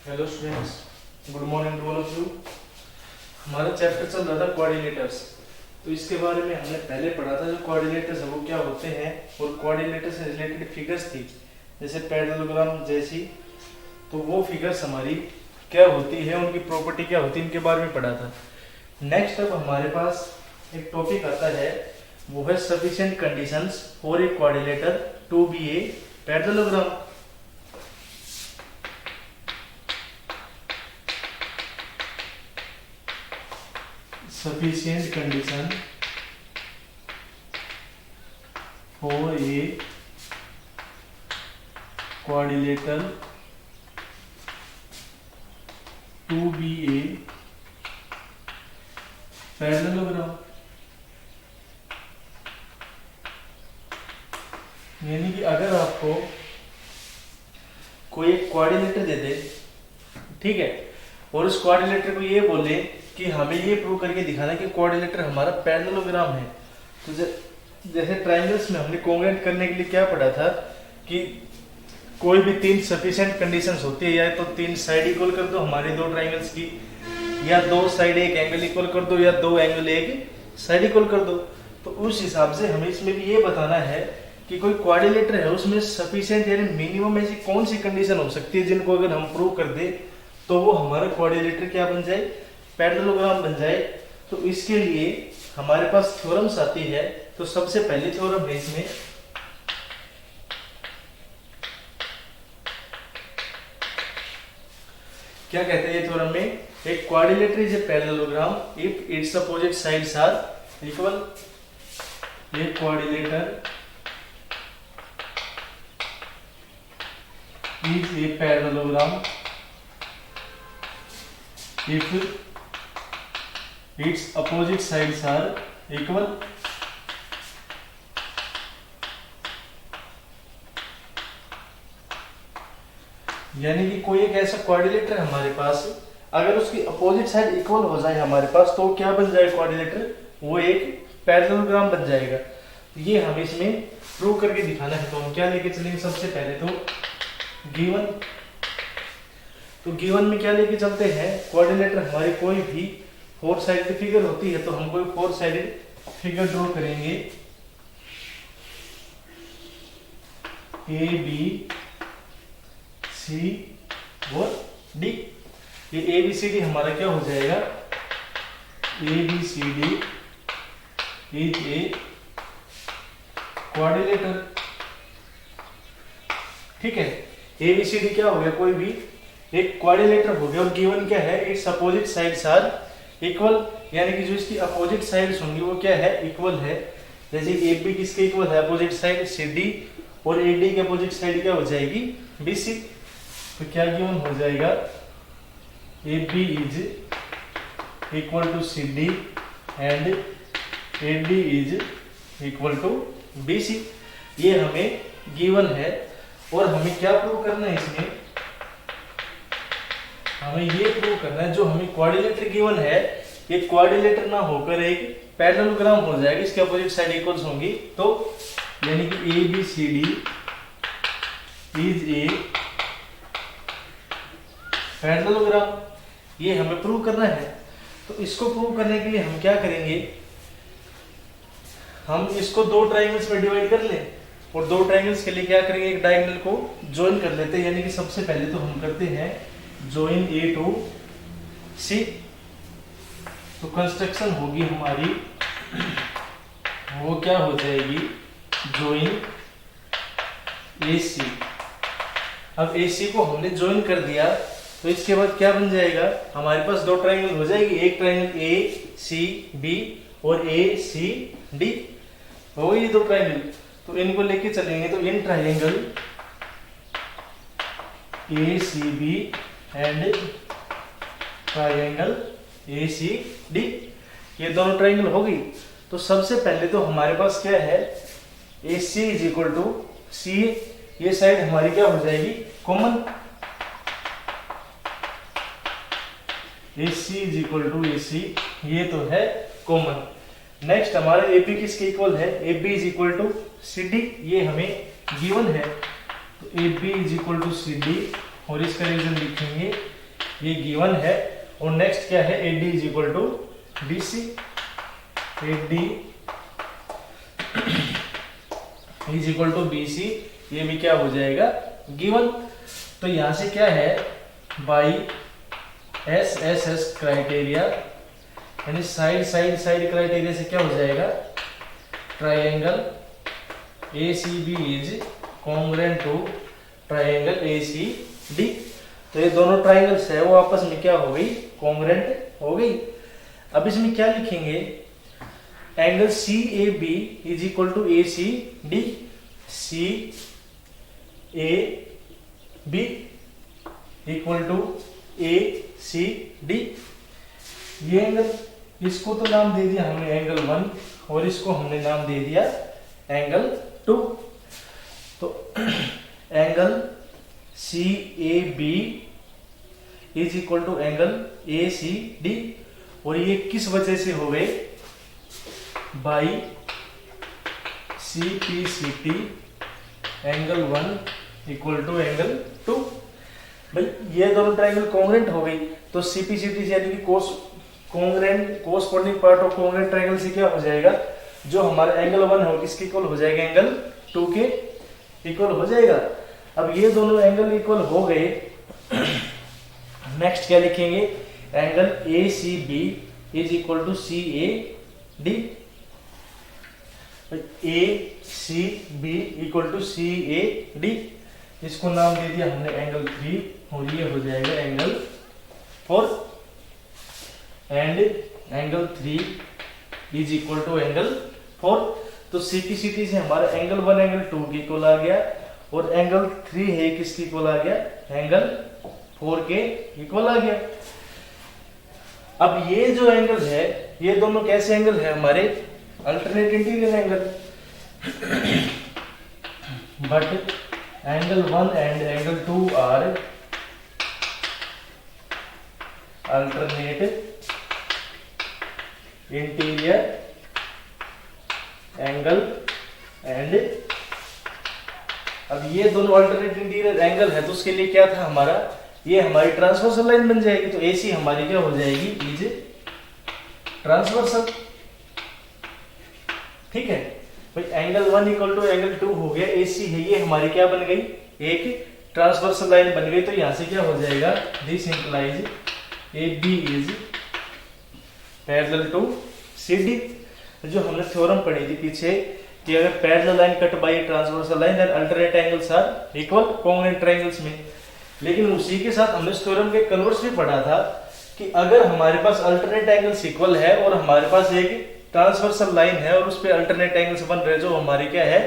Hello students, good morning to all of you. हमारा chapter चल रहा था कोऑर्डिनेटर्स। तो इसके बारे में हमने पहले पढ़ा था जो कोऑर्डिनेटर्स है वो क्या होते हैं और कोऑर्डिनेटर से रिलेटेड फिगर्स थी जैसे पैरेललोग्राम जैसी। तो वो फिगर्स हमारी क्या होती है, उनकी प्रॉपर्टी क्या होती है, इनके बारे में पढ़ा था। नेक्स्ट अब हमारे पास एक टॉपिक आता है, वो है sufficient conditions for a coordinator to be a parallelogram. sufficient condition for a quadrilateral to be a parallelogram। यानी कि अगर आपको कोई एक कोऑर्डिनेटर दे दे, ठीक है, और उस कोऑर्डिनेटर को ये बोले कि हमें ये प्रूव करके दिखाना है कि कोऑर्डिनेटर हमारा पैरेललोग्राम है। तो जैसे ट्रायंगल्स में हमने कॉन्ग्रुएंट करने के लिए क्या पढ़ा था कि कोई भी तीन सफिशिएंट कंडीशंस होती है, या तो तीन साइड इक्वल कर दो हमारे दो ट्रायंगल्स की, या दो साइड एक एंगल इक्वल कर दो, या दो एंगल एक साइड इक्वल कर दो। तो उस हिसाब से हमें इसमें भी ये बताना है कि कोई कोऑर्डिनेटर है उसमें सफिशिएंट यानी मिनिमम ऐसी कौन सी कंडीशन हो सकती है जिनको अगर हम प्रूव कर दे तो वो हमारा कोऑर्डिनेटर क्या बन जाए, पैरेललोग्राम बन जाए। तो इसके लिए हमारे पास थ्योरम्स आती है। तो सबसे पहले थ्योरम है इसमें, क्या कहते हैं ये थ्योरम में, एक quadrilateral is a parallelogram if it's opposite sides are equal. एक quadrilateral is a parallelogram if its opposite sides are equal। यानी कि कोई एक ऐसा कोऑर्डिनेटर है हमारे पास, अगर उसकी अपोजिट साइड इक्वल हो जाए हमारे पास तो क्या बन जाए कोऑर्डिनेटर, वो एक पैरेललोग्राम बन जाएगा। ये हमें इसमें प्रूव करके दिखाना है। तो हम क्या लेके चलेंगे, सबसे पहले तो गिवन। तो गिवन में क्या लेके चलते हैं, कोऑर्डिनेटर हमारी कोई भी फोर साइडेड फिगर होती है। तो हम कोई फोर साइडेड फिगर ड्रॉ करेंगे, ए बी सी और डी। ये ए बी सी डी हमारा क्या हो जाएगा, A B C D is a coordinator. ठीक है, ए बी सी डी क्या हो गया, कोई भी एक कोऑर्डिनेटर हो गया। और गिवन क्या है, it's opposite sides are equal, यानी कि जो इसकी अपोजिट साइड्स होंगी वो क्या है, इक्वल है। जैसे ए बी किसके इक्वल है, अपोजिट साइड सी डी, और ए डी के अपोजिट साइड क्या हो जाएगी, बी सी। तो क्या गिवन हो जाएगा, A B is equal to C D and A D is equal to B C. ये हमें गिवन है। और हमें क्या प्रूव करना है इसमें, हमें ये प्रूव करना है जो हमें कोऑर्डिनेटर गिवन है ये कोऑर्डिनेटर ना होकर एक पैरेललोग्राम हो जाएगा, इसके अपोजिट साइड इक्वल्स होंगी। तो यानी कि A B C D is a parallelogram, ये हमें प्रूव करना है। तो इसको प्रूव करने के लिए हम क्या करेंगे, हम इसको दो ट्रायंगल्स में डिवाइड कर लें, और दो ट्रायंगल्स के लिए क्या करेंगे, एक डायगोनल को ज्वाइन कर लेते हैं। यानी कि सबसे पहले तो हम करते हैं ज्वाइन ए टू सी। तो कंस्ट्रक्शन होगी हमारी, वो क्या हो जाएगी, ज्वाइन ए सी। अब ए सी को हमने ज्वाइन कर दिया तो इसके बाद क्या बन जाएगा, हमारे पास दो ट्रायंगल हो जाएगी, एक ट्रायंगल ए सी बी और ए सी डी हो गई दो ट्रायंगल। तो इनको लेके चलेंगे। तो in triangle A C B and triangle A C D, ये दोनों ट्रायंगल हो गई। तो सबसे पहले तो हमारे पास क्या है, A C is equal to C, ये साइड हमारी क्या हो जाएगी, common. A C is equal to A C, ये तो है कॉमन। नेक्स्ट हमारा ए बी किसके इक्वल है, A B is equal to C D, ये हमें गिवन है। तो A B is equal to C D और इसका रीजन लिखेंगे, ये गिवन है। और नेक्स्ट क्या है, AD is equal to BC, AD is equal to BC, ये भी क्या हो जाएगा, गिवन। तो यहां से क्या है, बाई SSS क्राइटेरिया, यानी साइड साइड साइड क्राइटेरिया से क्या हो जाएगा, triangle ACB is congruent to triangle ACD। तो ये दोनों ट्राइंगल्स है वो आपस में क्या हो गई, कॉन्ग्रुएंट हो गई। अब इसमें क्या लिखेंगे, angle CAB is equal to ACD, CAB equal to ACD। ये एंगल, इसको तो नाम दे दिया हमने एंगल 1 और इसको हमने नाम दे दिया एंगल 2। तो angle CAB is equal to angle ACD, और ये किस वजह से हो गए, by CPCT angle 1 equal to angle 2। भाई ये दोनों ट्राइंगल कॉन्ग्रुएंट हो गई, तो CPCT से यानी कि corresponding part of congruent triangle से क्या हो जाएगा, जो हमारा एंगल 1 हो किसके इक्वल हो जाएगा, एंगल 2 के इक्वल हो जाएगा। अब ये दोनों एंगल इक्वल हो गए, नेक्स्ट क्या लिखेंगे, angle ACB is equal to CAD, ACB equal to CAD, इसको नाम दे दिया हमने एंगल 3 और ये हो जाएगा angle 4, and angle 3 is equal to angle 4। तो CPCT से हमारा एंगल 1 एंगल 2 की इक्वल आ गया, और एंगल 3 है किसकी इक्वल आ गया, एंगल 4 के इक्वल आ गया। अब ये जो एंगल है, ये दोनों कैसे एंगल है, हमारे alternate interior angle, but angle 1 and angle 2 are alternate interior angle, and अब ये दोनों अल्टरनेट इंटीरियर एंगल है, तो उसके लिए क्या था हमारा, ये हमारी ट्रांसवर्सल लाइन बन जाएगी। तो AC हमारी क्या हो जाएगी, इज ट्रांसवर्सल, ठीक है भाई। एंगल 1 इक्वल टू एंगल 2 हो गया, AC है ये हमारी क्या बन गई, एक ट्रांसवर्सल लाइन बन गई। तो यहां से क्या हो जाएगा, this implies AB is parallel to CD। जो हमने थ्योरम पढ़ी थी पीछे कि अगर parallel line cut by transversal line then alternate angles are equal congruent triangles में। लेकिन उसी के साथ हमने इस थ्योरम के कन्वर्स भी पढ़ा था कि अगर हमारे पास अल्टरनेट एंगल्स इक्वल है और हमारे पास एक ट्रांसवर्सल लाइन है और उस पे अल्टरनेट एंगल्स बन रहे जो हमारी क्या है,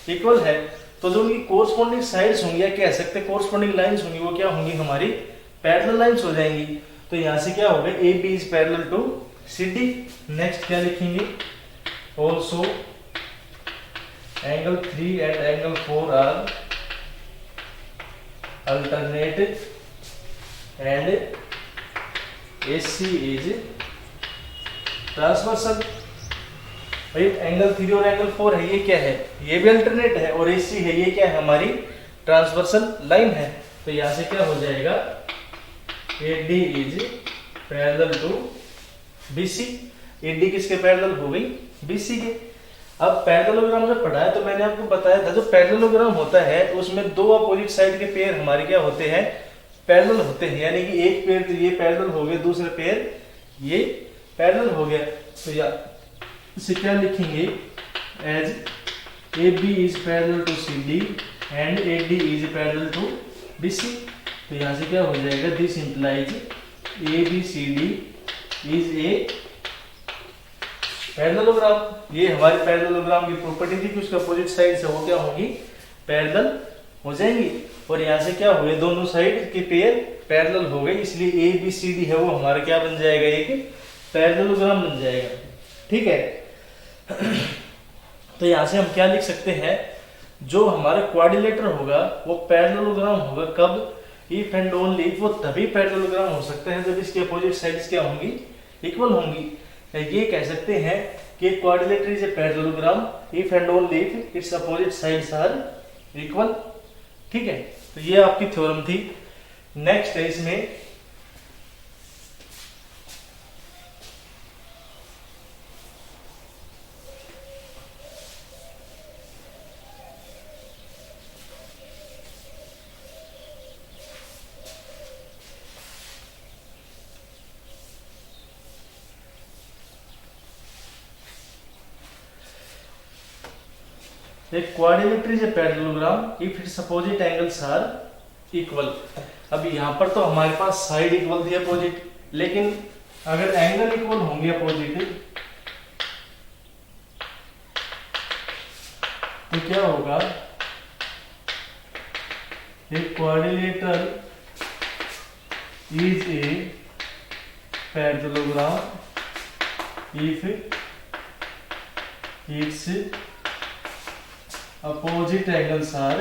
इक्वल है, तो जो उनकी कोरस्पॉन्डिंग साइड्स होंगी या कह सकते हैं कोरस्पॉन्डिंग लाइंस होंगी, वो क्या होंगी, हमारी पैरेलल लाइंस हो जाएंगी। तो यहां से क्या होगा, AB is parallel to CD। Next क्या लिखेंगे, also angle 3 and angle 4 are alternate and AC is transversal. भाई एंगल 3 और एंगल 4 है, ये क्या है, ये भी अल्टरनेट है, और AC है ये क्या है, हमारी ट्रांसवर्सल लाइन है। तो यहां से क्या हो जाएगा, AD is parallel to BC। AD किसके पैरेलल हो गई, BC के। अब पैरेललोग्राम जब पढ़ा है तो मैंने आपको बताया था जो पैरेललोग्राम होता है उसमें दो अपोजिट साइड के पेयर हमारे क्या होते हैं, पैरेलल होते हैं। यानी कि एक पेयर तो ये पैरेलल हो गया, दूसरा पेयर ये पैरेलल हो गया। तो या इसे क्या लिखेंगे, as AB is parallel to CD and AD is parallel to BC। तो यहां से क्या हो जाएगा, this implies ABCD is a parallelogram. ये हमारे पैरेललोग्राम की प्रॉपर्टी थी कि उसका अपोजिट साइड से वो क्या होगी, पैरेलल हो जाएंगी। और यहाँ से क्या हुए, दोनों साइड के पेयर पैरेलल हो गए, इसलिए ABCD है वो हमारा क्या बन जाएगा, एक पैरेललोग्राम बन जाएगा। ठीक है। तो यहाँ से हम क्या लिख सकते हैं, जो हमारा क्वाड्रिलेटर होगा वो पैरेललोग्राम होगा कब, इफ एंड ओनली, वो तभी पैरेललोग्राम हो सकता है जब इसकी अपोजिट साइड्स क्या होंगी, इक्वल होंगी। ये कह सकते हैं कि quadrilateral is a parallelogram if and only if it's opposite sides are equal. ठीक है। तो ये आपकी थ्योरम थी। नेक्स्ट है इसमें एक quadrilateral is a parallelogram if it's opposite angles are equal. अब यहाँ पर तो हमारे पास साइड इक्वल थी अपोजिट, लेकिन अगर एंगल इक्वल होंगे अपोजिट तो क्या होगा, एक quadrilateral is a parallelogram if it's opposite angles are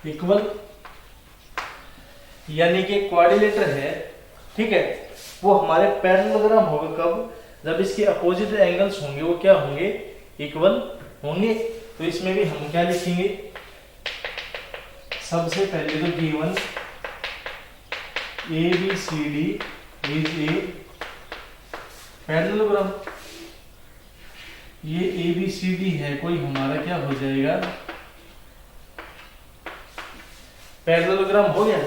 equal. यानी कि क्वाड्रिलेटर है, ठीक है, वो हमारे पैरेललोग्राम होगा कब, जब इसके अपोजिट एंगल्स होंगे वो क्या होंगे, इक्वल होंगे। तो इसमें भी हम क्या लिखेंगे, सबसे पहले तो given ABCD is a parallelogram. ये ABCD है कोई हमारा क्या हो जाएगा, पैरेललोग्राम हो गया।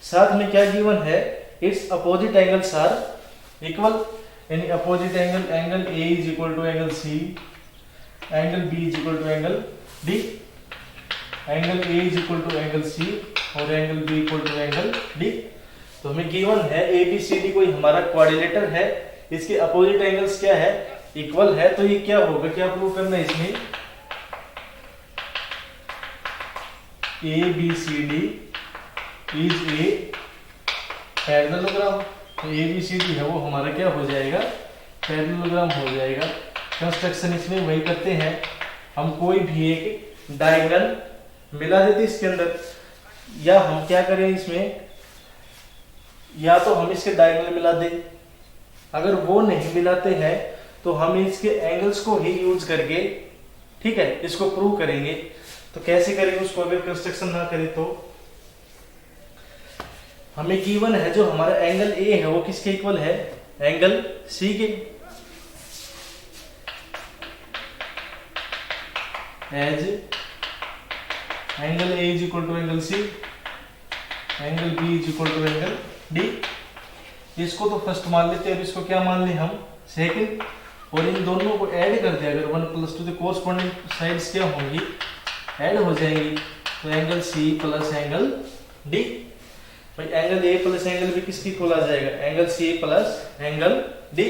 साथ में क्या गिवन है, it's opposite angles are equal, यानी opposite angle, angle A is equal to angle C, angle B is equal to angle D, angle A is equal to angle C और angle B equal to angle D। तो हमें given है ABCD कोई हमारा quadrilateral है, इसके opposite angles क्या है, इक्वल है। तो ये क्या होगा, क्या प्रूव करना है इसमें, ABCD इज ए पैरेललोग्राम। तो ABCD है वो हमारा क्या हो जाएगा, पैरेललोग्राम हो जाएगा। कंस्ट्रक्शन इसमें वही करते हैं, हम कोई भी एक डायगोनल मिला देते इसके अंदर, या हम क्या करें इसमें, या तो हम इसके डायगोनल मिला दें, अगर वो नहीं मिलाते हैं तो हम इसके एंगल्स को ही यूज करके, ठीक है, इसको प्रूव करेंगे। तो कैसे करेंगे उसको, अगर कंस्ट्रक्शन ना करें तो हमें गिवन है जो हमारा एंगल ए है वो किसके इक्वल है, एंगल सी के। As angle A is equal to angle C, angle B is equal to angle D. इसको तो फर्स्ट मान लेते हैं, अब इसको क्या मान लें हम, सेकंड, और इन दोनों को ऐड कर दिया, अगर 1 + 2 तो कोरस्पॉन्डिंग साइड्स क्या होंगी, ऐड हो जाएंगी। तो angle C plus angle D, भाई angle A plus angle B किसकी इक्वल आ जाएगा, angle C plus angle D.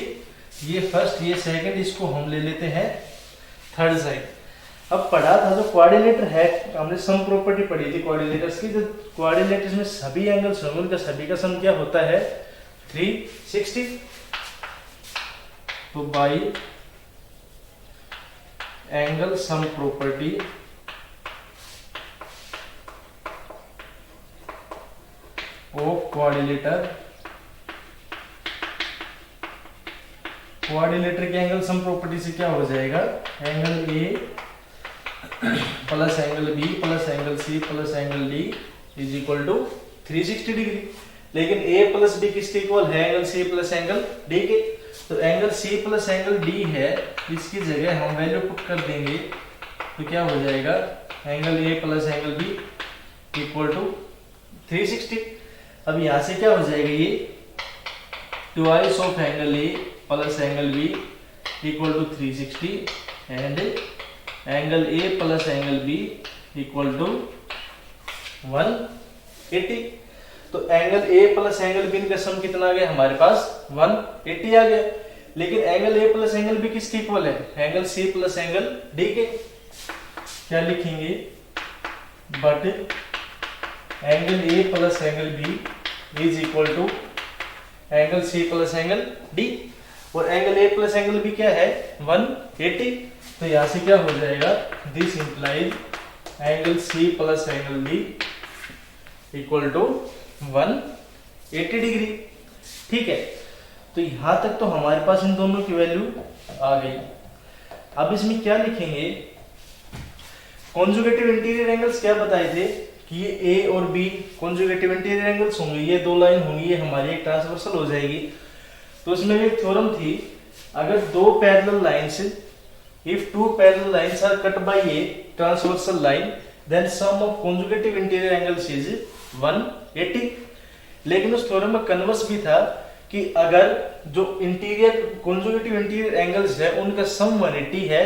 ये फर्स्ट, ये सेकंड, इसको हम ले लेते हैं थर्ड साइड। अब पढ़ा था जो क्वाड्रिलेटर है, हमने सम प्रॉपर्टी पढ़ी थी क्वाड्रिलेटर्स की, जो क्वाड्रिलेटर्स में सभी एंगल्स होंगे उनका सभी का सम क्या होता है, 360। तो by angle sum property of quadrilateral, quadrilateral के एंगल सम प्रॉपर्टी से क्या हो जाएगा, angle A plus angle B plus angle C plus angle D is equal to 360 degree. लेकिन ए प्लस बी किसके इक्वल है, angle C plus angle D के। तो angle C plus angle D है, इसकी जगह हम वैल्यू पुट कर देंगे, तो क्या हो जाएगा, angle A plus angle B equal to 360। अब यहां से क्या हो जाएगा, ये twice of angle A plus angle B equal to 360 and angle A plus angle B equal to 180। तो angle A plus angle B का सम कितना आ गया हमारे पास, 180 आ गया। लेकिन angle A plus angle B किसके इक्वल है, angle C plus angle D के। क्या लिखेंगे, but angle A plus angle B is equal to angle C plus angle D, और angle A plus angle B क्या है, 180। तो यहां से क्या हो जाएगा, this implies angle C plus angle D equal to 180 degree. ठीक है, तो यहां तक तो हमारे पास इन दोनों की वैल्यू आ गई। अब इसमें क्या लिखेंगे, कॉन्जुगेटिव इंटीरियर एंगल्स क्या बताए थे कि ये ए और बी कॉन्जुगेटिव इंटीरियर एंगल्स होंगे, ये दो लाइन होंगी, ये हमारी एक ट्रांसवर्सल हो जाएगी। तो उसमें एक थ्योरम थी, अगर दो parallel lines, if two parallel lines are cut by a transversal line then sum of conjugative interior angles is 180। लेकिन उस थ्योरम में कन्वर्स भी था कि अगर जो इंटीरियर कॉन्जुगेटिव इंटीरियर एंगल्स है उनका सम 180 है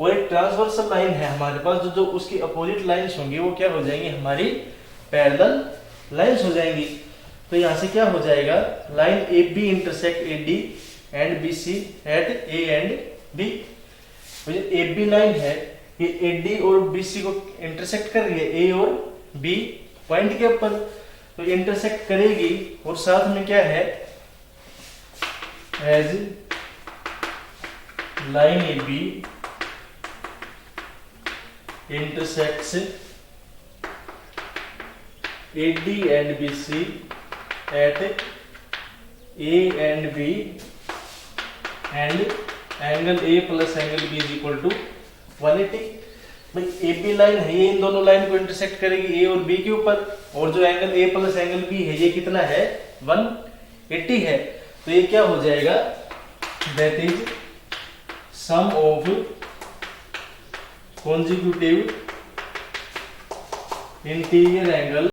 और एक ट्रांसवर्सल लाइन है हमारे पास, जो उसकी अपोजिट लाइंस होंगी वो क्या हो जाएंगी, हमारी पैरेलल लाइंस हो जाएंगी। तो यहाँ से क्या हो जाएगा, line A B intersect A D and B C at A and B. A B line है, ये ए डी और बी सी को इंटरसेक्ट कर रही है ए और बी पॉइंट के ऊपर, तो इंटरसेक्ट करेगी। और साथ में क्या है, as line A B intersects AD and BC at A and B and angle A plus angle B is equal to 180। भाई AB लाइन है, ये इन दोनों लाइन को इंटरसेक्ट करेगी A और B के ऊपर, और जो angle A plus angle B है ये कितना है, 180 है। तो ये क्या हो जाएगा, that is sum of consecutive interior angle